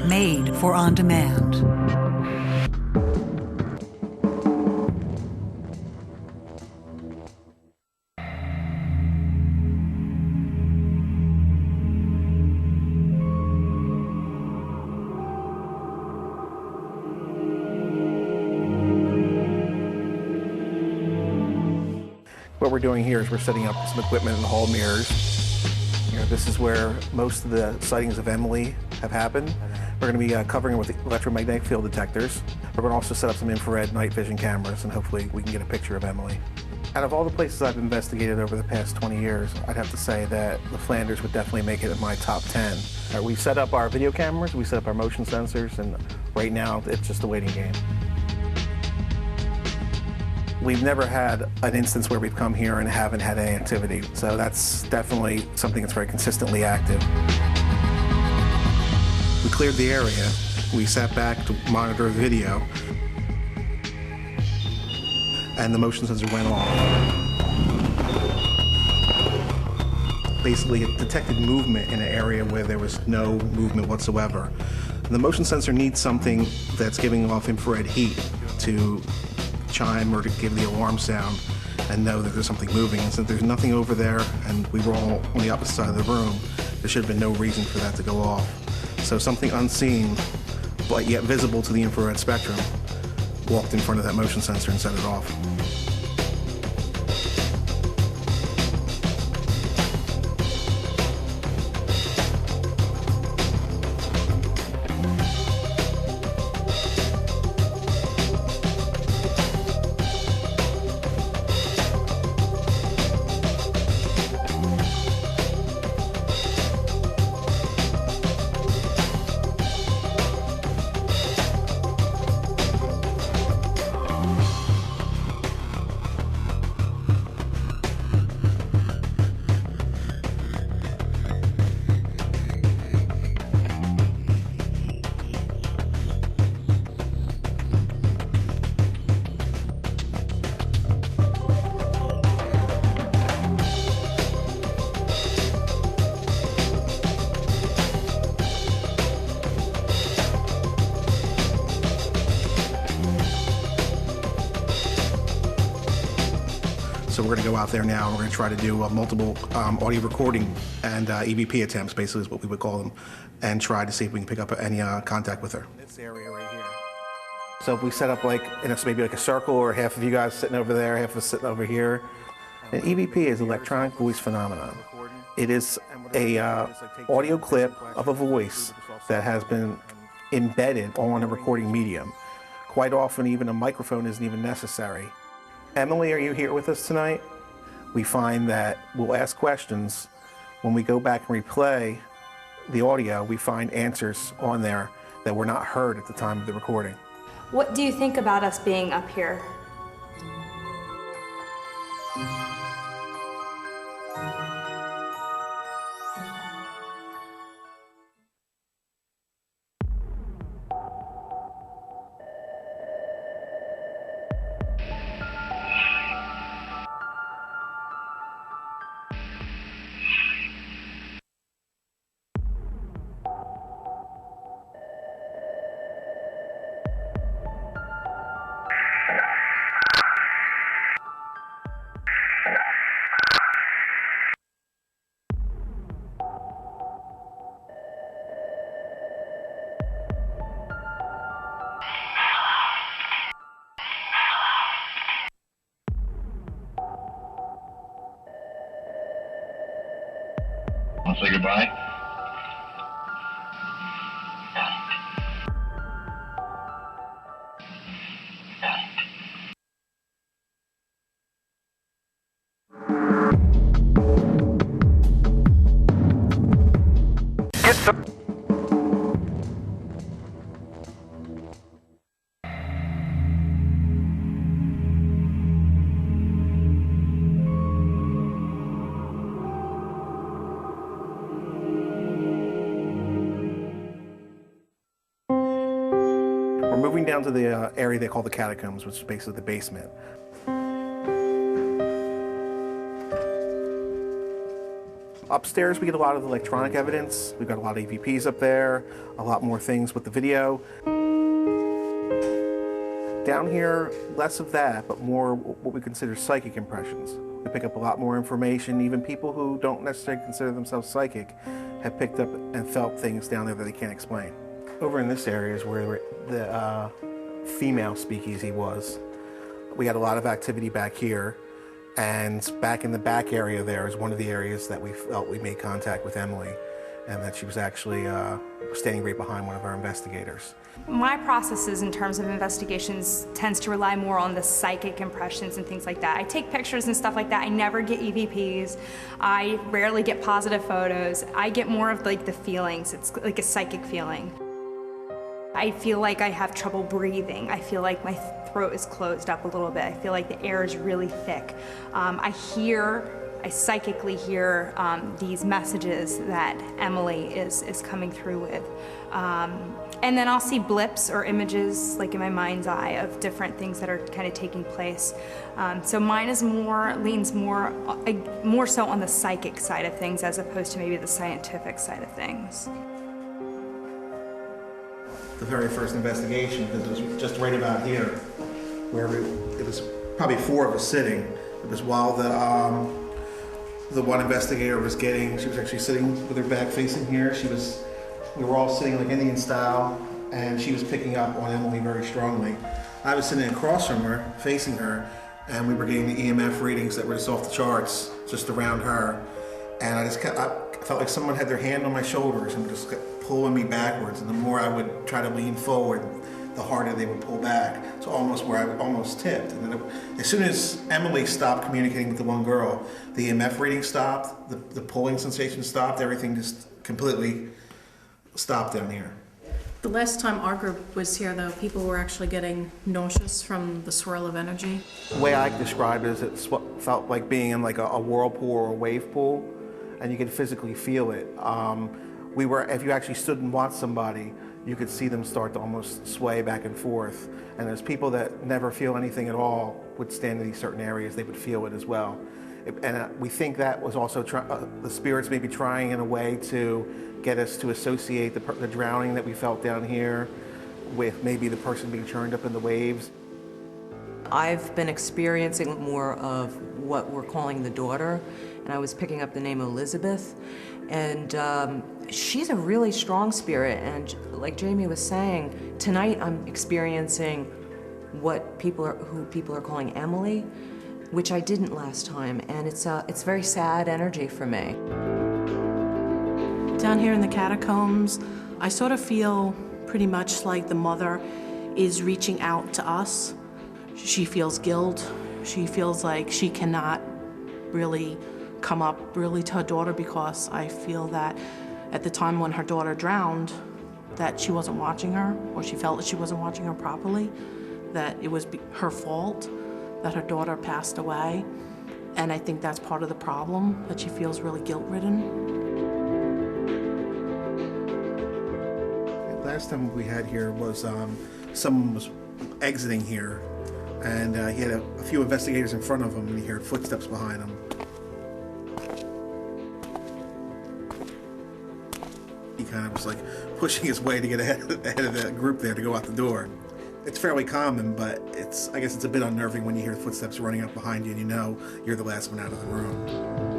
made for on demand. What we're doing here is we're setting up some equipment in the hall mirrors. This is where most of the sightings of Emily have happened. We're going to be covering it with electromagnetic field detectors. We're going to also set up some infrared night vision cameras, and hopefully we can get a picture of Emily. Out of all the places I've investigated over the past 20 years, I'd have to say that the Flanders would definitely make it in my top 10. We set up our video cameras, we set up our motion sensors, and right now it's just a waiting game. We've never had an instance where we've come here and haven't had any activity, so that's definitely something that's very consistently active. We cleared the area, we sat back to monitor the video, and the motion sensor went off. Basically, it detected movement in an area where there was no movement whatsoever. The motion sensor needs something that's giving off infrared heat to chime or to give the alarm sound and know that there's something moving. And since there's nothing over there and we were all on the opposite side of the room, there should have been no reason for that to go off. So something unseen, but yet visible to the infrared spectrum, walked in front of that motion sensor and set it off. So we're going to go out there now and we're going to try to do multiple audio recording and EVP attempts, basically is what we would call them, and try to see if we can pick up any contact with her. This area right here. So if we set up like, maybe like a circle, or half of you guys sitting over there, half of us sitting over here. An EVP is electronic voice phenomenon. It is a audio clip of a voice that has been embedded on a recording medium. Quite often even a microphone isn't even necessary. Emily, are you here with us tonight? We find that we'll ask questions. When we go back and replay the audio, we find answers on there that were not heard at the time of the recording. What do you think about us being up here? Want to say goodbye? We're moving down to the area they call the catacombs, which is basically the basement. Upstairs, we get a lot of electronic evidence. We've got a lot of EVPs up there, a lot more things with the video. Down here, less of that, but more what we consider psychic impressions. We pick up a lot more information. Even people who don't necessarily consider themselves psychic have picked up and felt things down there that they can't explain. Over in this area is where the female speakeasy was. We had a lot of activity back here, and back in the back area there is one of the areas that we felt we made contact with Emily, and that she was actually standing right behind one of our investigators. My processes in terms of investigations tends to rely more on the psychic impressions and things like that. I take pictures and stuff like that. I never get EVPs. I rarely get positive photos. I get more of like the feelings. It's like a psychic feeling. I feel like I have trouble breathing. I feel like my throat is closed up a little bit. I feel like the air is really thick. I psychically hear these messages that Emily is coming through with. And then I'll see blips or images, like in my mind's eye, of different things that are kind of taking place. So mine is leans more so on the psychic side of things as opposed to maybe the scientific side of things. The very first investigation, because it was just right about here, where it was probably 4 of us sitting. It was while the one investigator was she was actually sitting with her back facing here. We were all sitting like Indian style, and she was picking up on Emily very strongly. I was sitting across from her, facing her, and we were getting the EMF readings that were just off the charts, just around her. And I felt like someone had their hand on my shoulders and just pulling me backwards. And the more I would try to lean forward, the harder they would pull back. So almost where I almost tipped. And then as soon as Emily stopped communicating with the one girl, the EMF reading stopped, the pulling sensation stopped, everything just completely stopped down here. The last time our group was here, though, people were actually getting nauseous from the swirl of energy. The way I describe it is it felt like being in like a whirlpool or a wave pool, and you could physically feel it. If you actually stood and watched somebody, you could see them start to almost sway back and forth. And there's people that never feel anything at all would stand in these certain areas, they would feel it as well. And we think that was also the spirits maybe trying in a way to get us to associate the drowning that we felt down here with maybe the person being churned up in the waves. I've been experiencing more of what we're calling the daughter, and I was picking up the name Elizabeth, and she's a really strong spirit, and like Jamie was saying, tonight I'm experiencing who people are calling Emily, which I didn't last time, and it's very sad energy for me. Down here in the catacombs, I sort of feel pretty much like the mother is reaching out to us. She feels guilt. She feels like she cannot really come up really to her daughter, because I feel that at the time when her daughter drowned, that she wasn't watching her, or she felt that she wasn't watching her properly, that it was her fault that her daughter passed away. And I think that's part of the problem, that she feels really guilt-ridden. Last time we had here was someone was exiting here, and he had a few investigators in front of him, and he heard footsteps behind him. He kind of was like pushing his way to get ahead of the group there to go out the door. It's fairly common, but I guess it's a bit unnerving when you hear footsteps running up behind you and you know you're the last one out of the room.